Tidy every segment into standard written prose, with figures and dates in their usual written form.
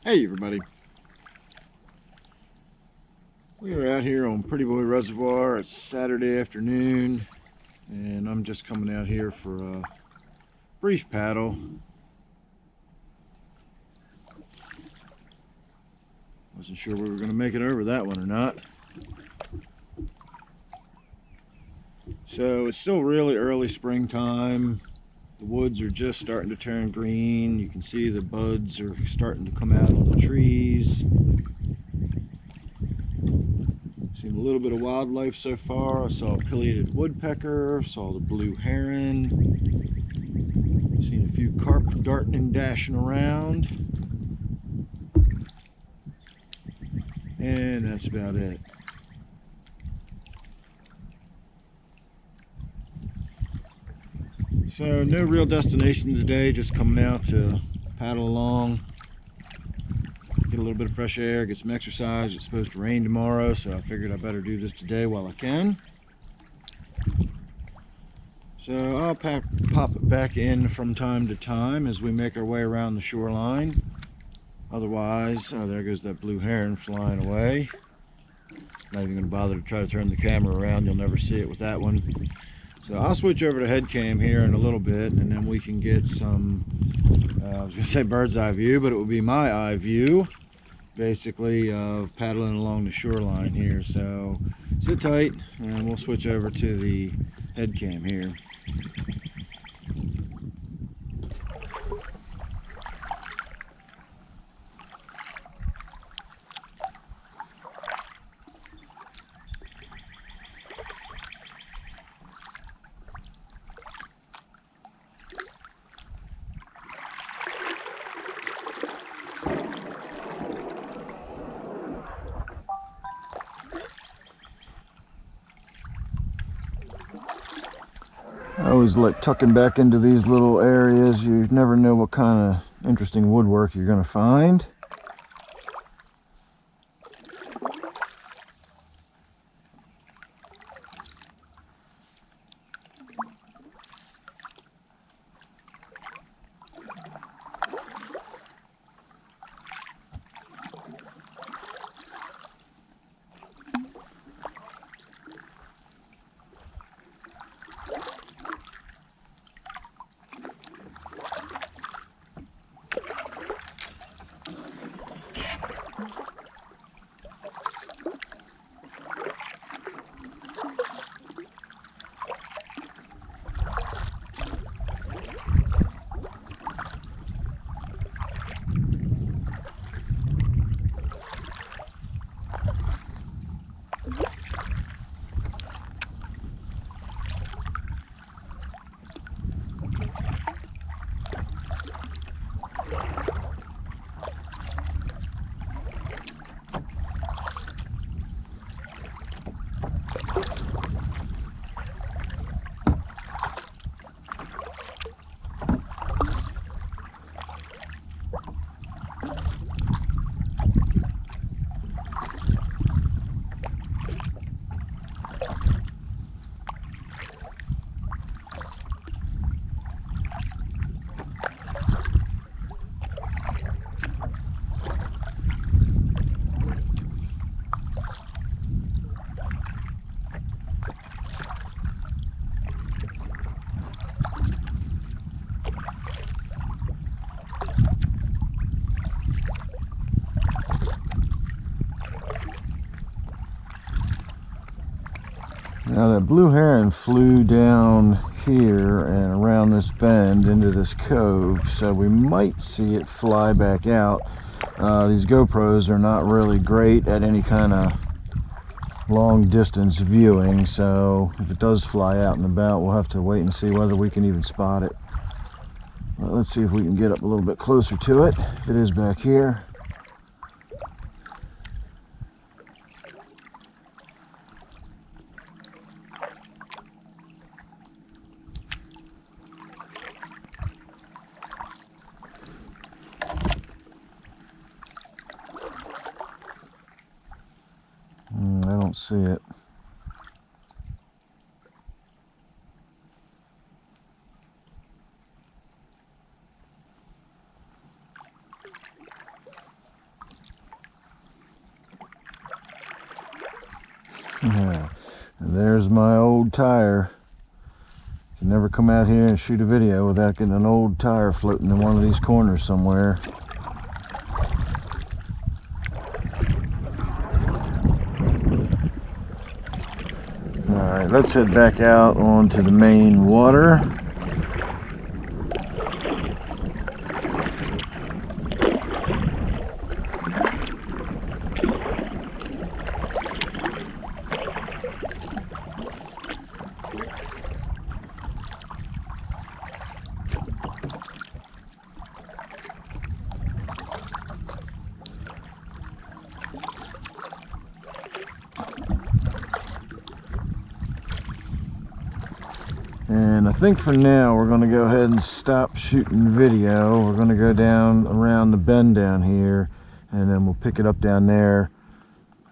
Hey everybody, we are out here on Prettyboy Reservoir. It's Saturday afternoon and I'm just coming out here for a brief paddle. Wasn't sure we were going to make it over that one or not. So it's still really early springtime. The woods are just starting to turn green. You can see the buds are starting to come out on the trees. Seen a little bit of wildlife so far. I saw a pileated woodpecker, saw the blue heron, seen a few carp darting and dashing around, and that's about it. So no real destination today, just coming out to paddle along, get a little bit of fresh air, get some exercise. It's supposed to rain tomorrow, so I figured I better do this today while I can. So I'll pop it back in from time to time as we make our way around the shoreline. Otherwise, oh, there goes that blue heron flying away. Not even going to bother to try to turn the camera around. You'll never see it with that one. So I'll switch over to head cam here in a little bit, and then we can get some, I was going to say bird's eye view, but it would be my eye view, basically, of paddling along the shoreline here. So sit tight, and we'll switch over to the head cam here. I always like tucking back into these little areas. You never know what kind of interesting woodwork you're going to find. Now that blue heron flew down here and around this bend into this cove, so we might see it fly back out. These GoPros are not really great at any kind of long distance viewing, so if it does fly out and about, we'll have to wait and see whether we can even spot it. Well, let's see if we can get up a little bit closer to it, if it is back here. I don't see it. Yeah. And there's my old tire. Can never come out here and shoot a video without getting an old tire floating in one of these corners somewhere. Alright, let's head back out onto the main water. And I think for now we're going to go ahead and stop shooting video. We're going to go down around the bend down here, and then we'll pick it up down there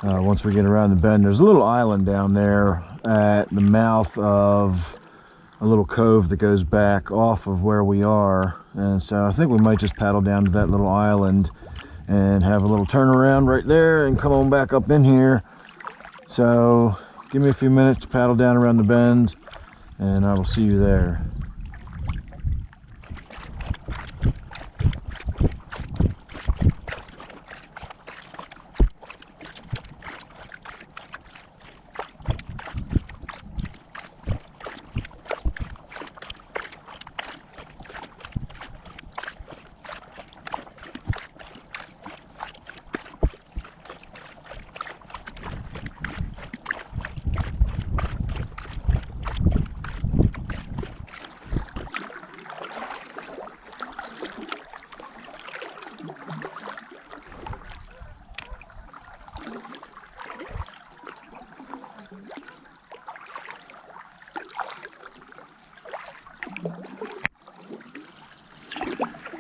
once we get around the bend. There's a little island down there at the mouth of a little cove that goes back off of where we are, and so I think we might just paddle down to that little island and have a little turnaround right there and come on back up in here. So give me a few minutes to paddle down around the bend, and I will see you there.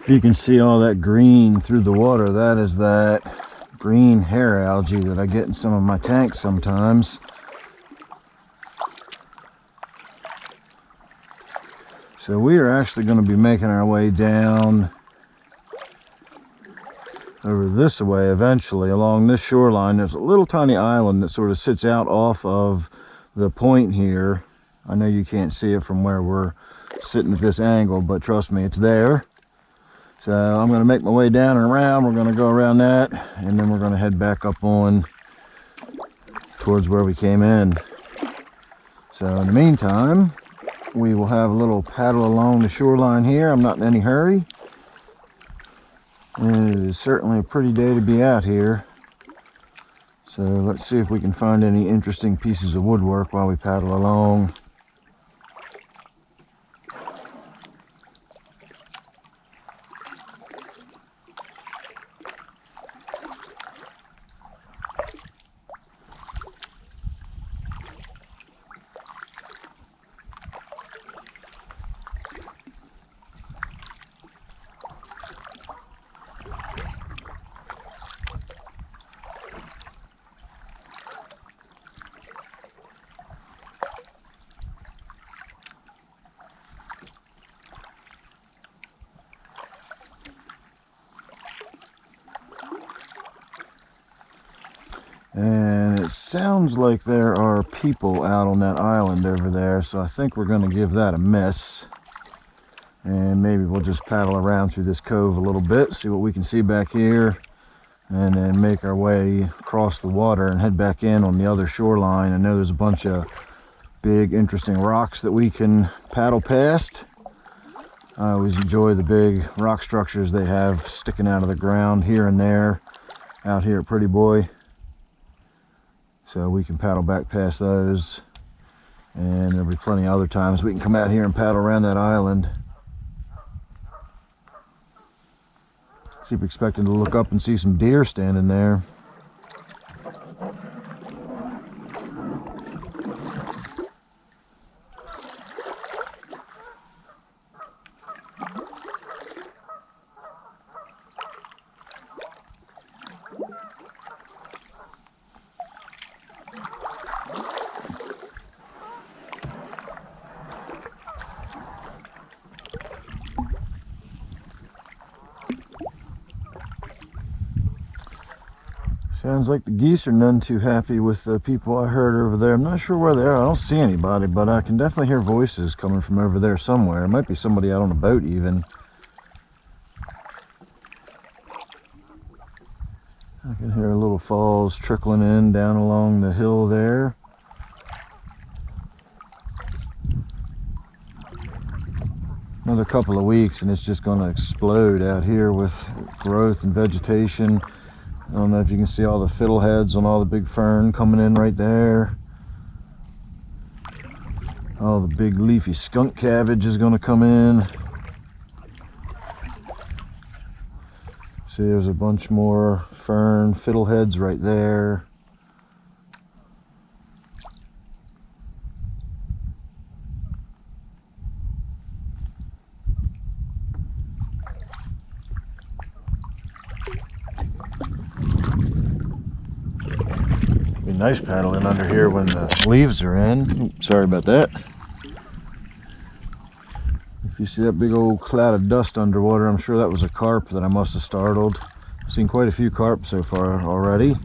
If you can see all that green through the water, that is that green hair algae that I get in some of my tanks sometimes. So we are actually going to be making our way down over this way eventually along this shoreline. There's a little tiny island that sort of sits out off of the point here. I know you can't see it from where we're sitting at this angle, but trust me, it's there. So I'm going to make my way down and around. We're going to go around that, and then we're going to head back up on towards where we came in. So in the meantime, we will have a little paddle along the shoreline here. I'm not in any hurry. And it is certainly a pretty day to be out here. So let's see if we can find any interesting pieces of woodwork while we paddle along. And it sounds like there are people out on that island over there, so I think we're going to give that a miss. And maybe we'll just paddle around through this cove a little bit, see what we can see back here, and then make our way across the water and head back in on the other shoreline. I know there's a bunch of big, interesting rocks that we can paddle past. I always enjoy the big rock structures they have sticking out of the ground here and there out here at Prettyboy. So we can paddle back past those, and there'll be plenty of other times we can come out here and paddle around that island. Keep expecting to look up and see some deer standing there. Sounds like the geese are none too happy with the people I heard over there. I'm not sure where they are. I don't see anybody, but I can definitely hear voices coming from over there somewhere. It might be somebody out on a boat even. I can hear little falls trickling in down along the hill there. Another couple of weeks and it's just going to explode out here with growth and vegetation. I don't know if you can see all the fiddleheads on all the big fern coming in right there. All the big leafy skunk cabbage is going to come in. See, there's a bunch more fern fiddleheads right there. Be nice paddling under here when the leaves are in. Oops, sorry about that. If you see that big old cloud of dust underwater, I'm sure that was a carp that I must have startled. I've seen quite a few carp so far already.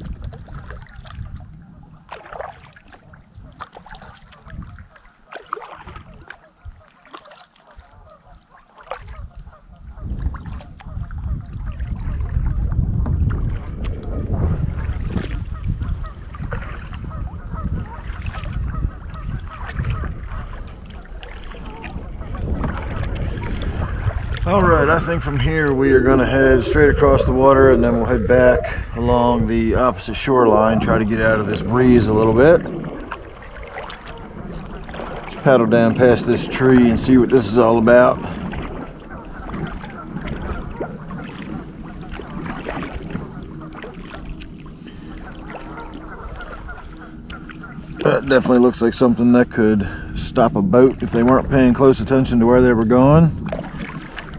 Alright, I think from here we are going to head straight across the water and then we'll head back along the opposite shoreline, try to get out of this breeze a little bit. Let's paddle down past this tree and see what this is all about. That definitely looks like something that could stop a boat if they weren't paying close attention to where they were going.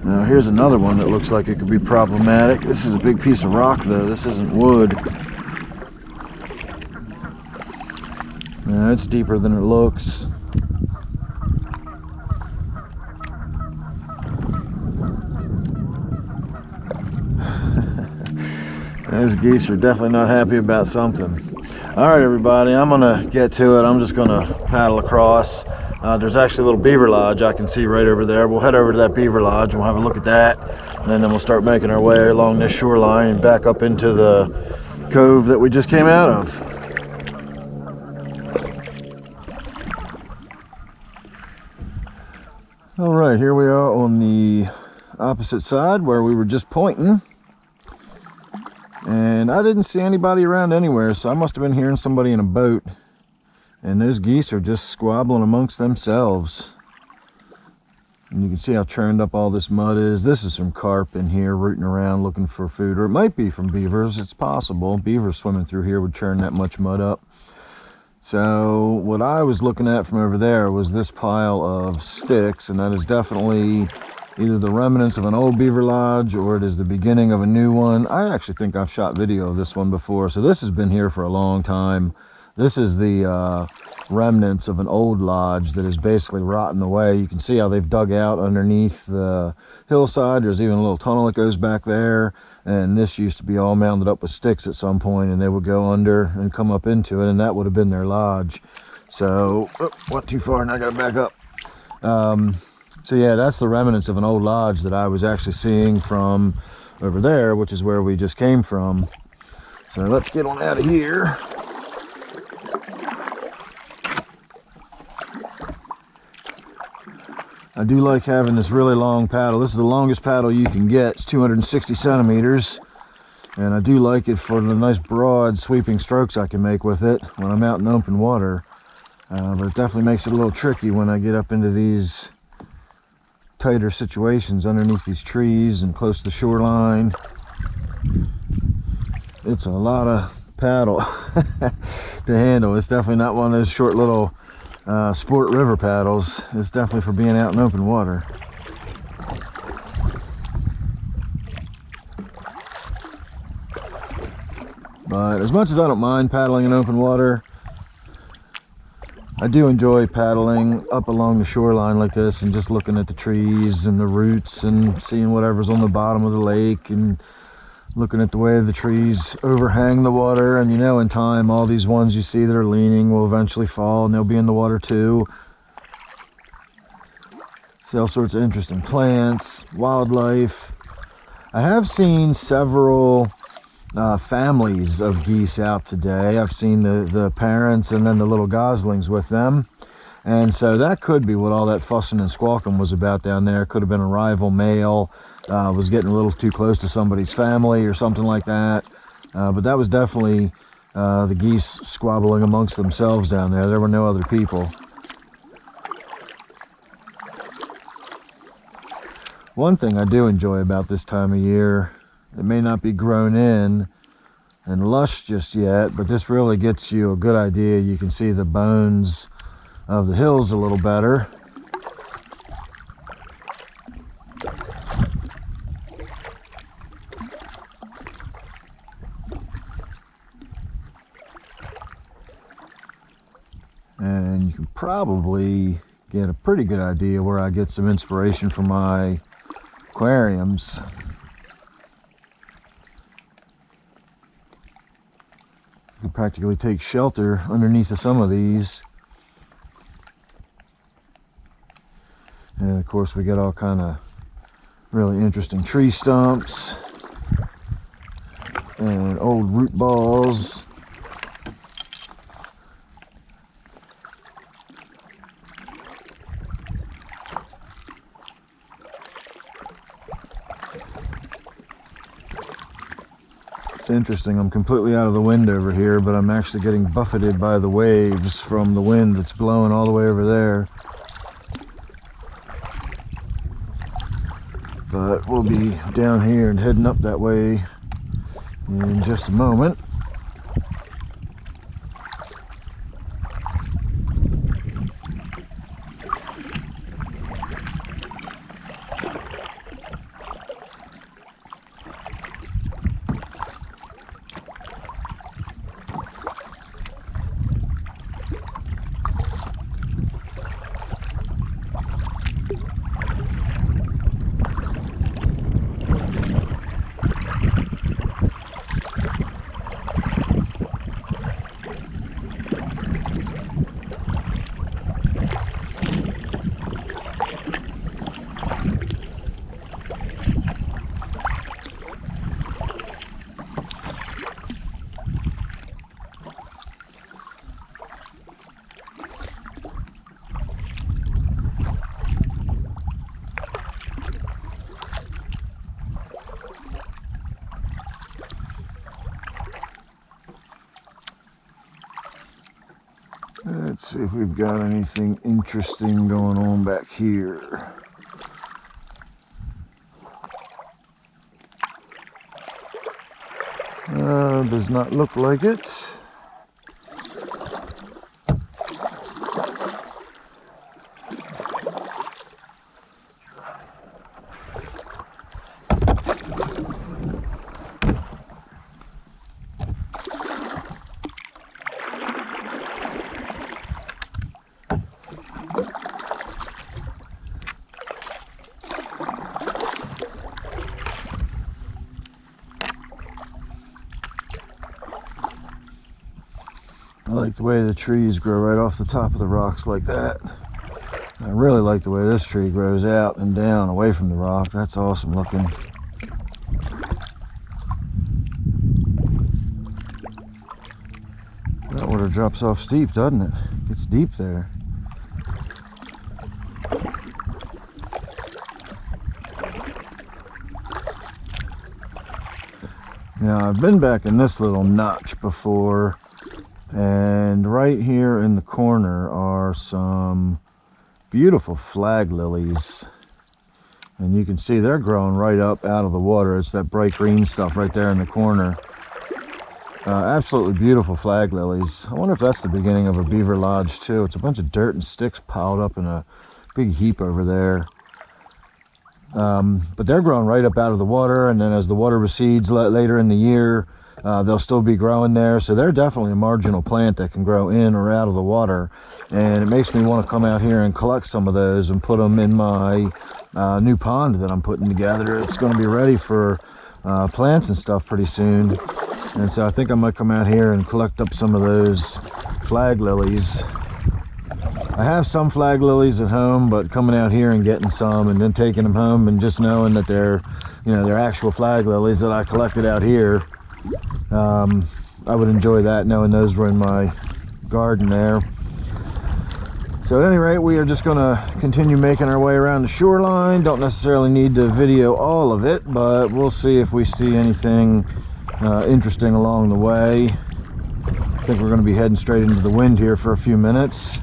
Now here's another one that looks like it could be problematic. This is a big piece of rock though, this isn't wood. Now it's deeper than it looks. Those geese are definitely not happy about something. Alright everybody, I'm gonna get to it. I'm just gonna paddle across. There's actually a little beaver lodge I can see right over there. We'll head over to that beaver lodge and we'll have a look at that. And then we'll start making our way along this shoreline and back up into the cove that we just came out of. Alright, here we are on the opposite side where we were just pointing. And I didn't see anybody around anywhere, so I must have been hearing somebody in a boat. And those geese are just squabbling amongst themselves. And you can see how churned up all this mud is. This is some carp in here rooting around looking for food. Or it might be from beavers. It's possible. Beavers swimming through here would churn that much mud up. So what I was looking at from over there was this pile of sticks. And that is definitely either the remnants of an old beaver lodge or it is the beginning of a new one. I actually think I've shot video of this one before. So this has been here for a long time. This is the remnants of an old lodge that is basically rotting away. You can see how they've dug out underneath the hillside. There's even a little tunnel that goes back there. And this used to be all mounded up with sticks at some point, and they would go under and come up into it, and that would have been their lodge. So, went too far and I gotta back up. So yeah, that's the remnants of an old lodge that I was actually seeing from over there, which is where we just came from. So let's get on out of here. I do like having this really long paddle. This is the longest paddle you can get. It's 260 centimeters. And I do like it for the nice broad sweeping strokes I can make with it when I'm out in open water. But it definitely makes it a little tricky when I get up into these tighter situations underneath these trees and close to the shoreline. It's a lot of paddle to handle. It's definitely not one of those short little sport river paddles. It's definitely for being out in open water. But as much as I don't mind paddling in open water, I do enjoy paddling up along the shoreline like this and just looking at the trees and the roots and seeing whatever's on the bottom of the lake and Looking at the way the trees overhang the water, and you know, in time all these ones you see that are leaning will eventually fall and they'll be in the water too. See all sorts of interesting plants, wildlife. I have seen several families of geese out today. I've seen the parents and then the little goslings with them. And so that could be what all that fussing and squawking was about down there. Could have been a rival male, was getting a little too close to somebody's family or something like that. But that was definitely the geese squabbling amongst themselves down there. There were no other people. One thing I do enjoy about this time of year, it may not be grown in and lush just yet, but this really gets you a good idea. You can see the bones of the hills a little better. And you can probably get a pretty good idea where I get some inspiration for my aquariums. You can practically take shelter underneath of some of these. And of course we got all kind of really interesting tree stumps and old root balls. It's interesting, I'm completely out of the wind over here, but I'm actually getting buffeted by the waves from the wind that's blowing all the way over there. But we'll be down here and heading up that way in just a moment. Let's see if we've got anything interesting going on back here. Does not look like it. I like the way the trees grow right off the top of the rocks like that. I really like the way this tree grows out and down away from the rock. That's awesome looking. That water drops off steep, doesn't it? It's deep there. Now, I've been back in this little notch before. And right here in the corner are some beautiful flag lilies. And you can see they're growing right up out of the water. It's that bright green stuff right there in the corner. Absolutely beautiful flag lilies. I wonder if that's the beginning of a beaver lodge too. It's a bunch of dirt and sticks piled up in a big heap over there. But they're growing right up out of the water, and then as the water recedes later in the year, they'll still be growing there. So they're definitely a marginal plant that can grow in or out of the water, and it makes me want to come out here and collect some of those and put them in my new pond that I'm putting together. It's going to be ready for plants and stuff pretty soon. And so I think I might come out here and collect up some of those flag lilies. I have some flag lilies at home, but coming out here and getting some and then taking them home and just knowing that they're, you know, they're actual flag lilies that I collected out here, I would enjoy that, knowing those were in my garden there. So at any rate, we are just going to continue making our way around the shoreline. Don't necessarily need to video all of it, but we'll see if we see anything interesting along the way. I think we're going to be heading straight into the wind here for a few minutes.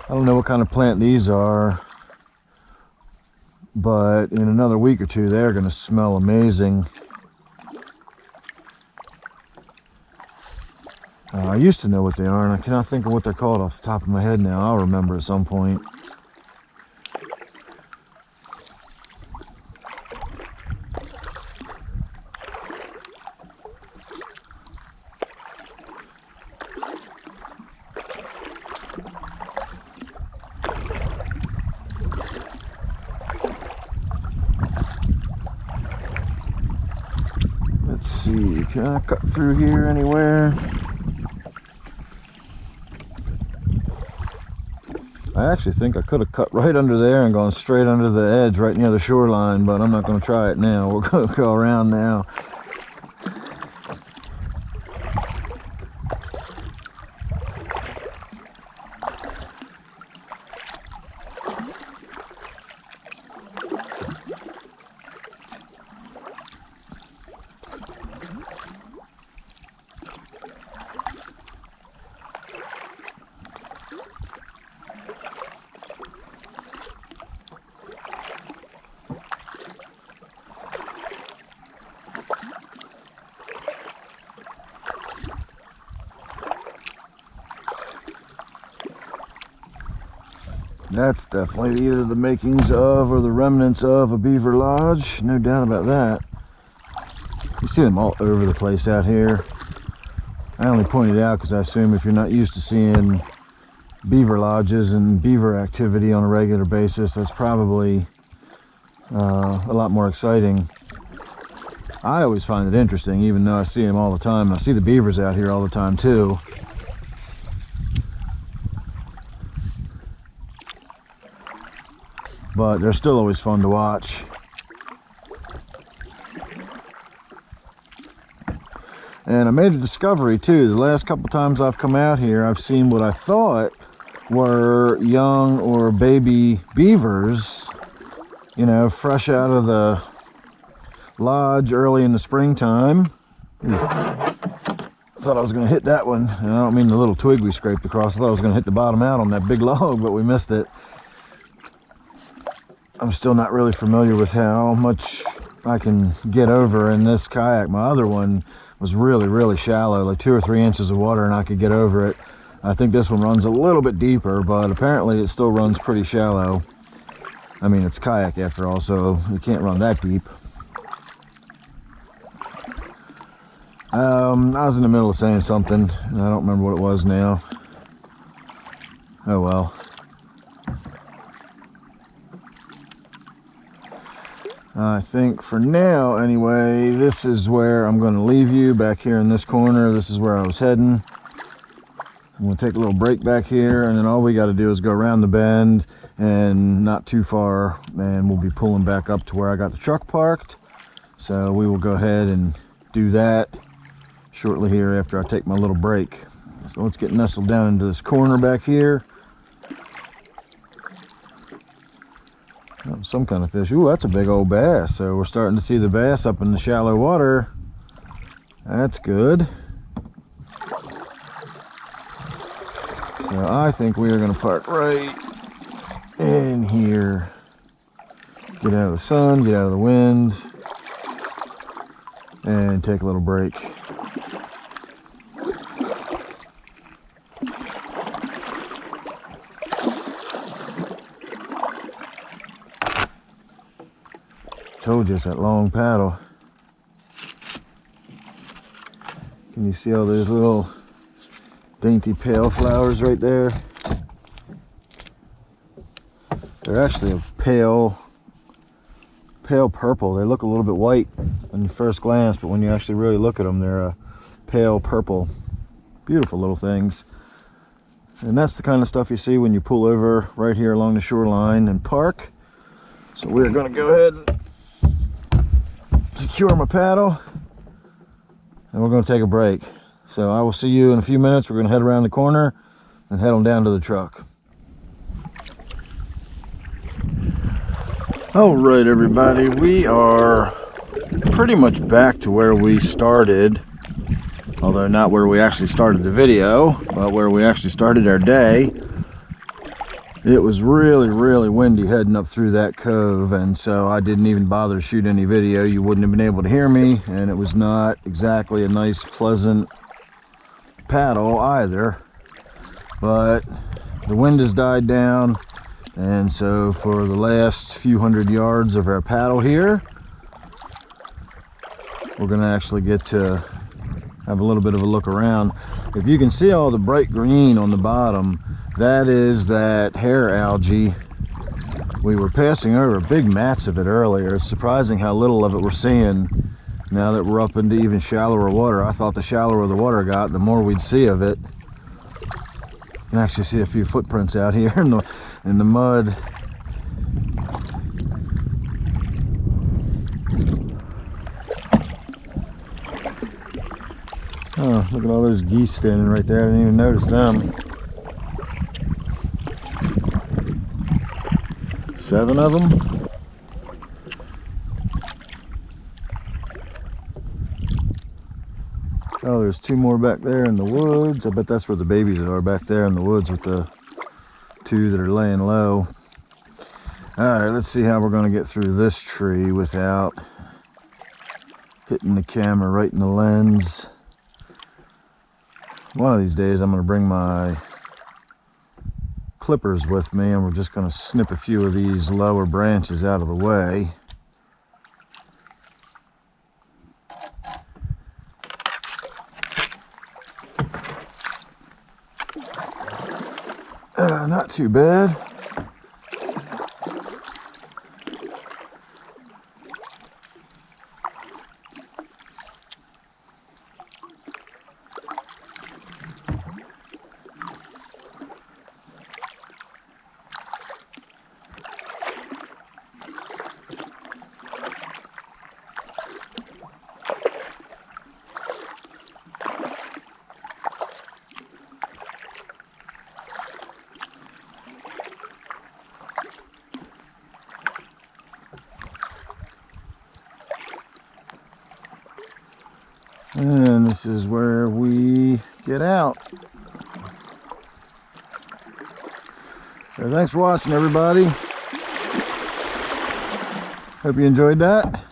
I don't know what kind of plant these are, but in another week or two they're going to smell amazing. I used to know what they are, and I cannot think of what they're called off the top of my head now. I'll remember at some point. Let's see, can I cut through here anywhere? I actually think I could have cut right under there and gone straight under the edge right near the shoreline, but I'm not going to try it now. We're going to go around now. That's definitely either the makings of or the remnants of a beaver lodge, no doubt about that. You see them all over the place out here. I only pointed out because I assume if you're not used to seeing beaver lodges and beaver activity on a regular basis, that's probably a lot more exciting. I always find it interesting, even though I see them all the time. I see the beavers out here all the time too. But they're still always fun to watch. And I made a discovery too. The last couple times I've come out here, I've seen what I thought were young or baby beavers, you know, fresh out of the lodge early in the springtime. Thought I was going to hit that one. And I don't mean the little twig we scraped across. I thought I was going to hit the bottom out on that big log, but we missed it. I'm still not really familiar with how much I can get over in this kayak. My other one was really shallow, like 2 or 3 inches of water, and I could get over it. I think this one runs a little bit deeper, but apparently it still runs pretty shallow. I mean, it's kayak after all, so you can't run that deep. I was in the middle of saying something, and I don't remember what it was now. Oh well. I think for now, anyway, this is where I'm going to leave you, back here in this corner. This is where I was heading. I'm going to take a little break back here, and then all we got to do is go around the bend and not too far, and we'll be pulling back up to where I got the truck parked. So we will go ahead and do that shortly here after I take my little break. So let's get nestled down into this corner back here. Some kind of fish. Ooh, that's a big old bass. So we're starting to see the bass up in the shallow water. That's good. So I think we are going to park right in here. Get out of the sun, get out of the wind, and take a little break. Told you it's that long paddle. Can you see all those little dainty pale flowers right there? They're actually a pale purple. They look a little bit white on your first glance, but when you actually really look at them, they're a pale purple. Beautiful little things. And that's the kind of stuff you see when you pull over right here along the shoreline and park. So we're going to go ahead and secure my paddle, and we're going to take a break. So I will see you in a few minutes. We're going to head around the corner and head on down to the truck. All right, everybody, we are pretty much back to where we started, although not where we actually started the video, but where we actually started our day. It was really windy heading up through that cove, and so I didn't even bother to shoot any video. You wouldn't have been able to hear me, and it was not exactly a nice, pleasant paddle either, but the wind has died down. And so for the last few hundred yards of our paddle here, we're going to actually get to have a little bit of a look around. If you can see all the bright green on the bottom, that is that hair algae. We were passing over big mats of it earlier. It's surprising how little of it we're seeing now that we're up into even shallower water. I thought the shallower the water got, the more we'd see of it. You can actually see a few footprints out here in the mud. Oh, look at all those geese standing right there. I didn't even notice them. 7 of them. Oh, there's 2 more back there in the woods. I bet that's where the babies are, back there in the woods with the 2 that are laying low. All right, let's see how we're going to get through this tree without hitting the camera right in the lens. One of these days I'm going to bring my clippers with me, and we're just going to snip a few of these lower branches out of the way. Not too bad. And this is where we get out. So thanks for watching, everybody. Hope you enjoyed that.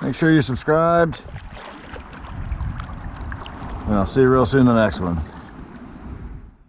Make sure you're subscribed. And I'll see you real soon in the next one.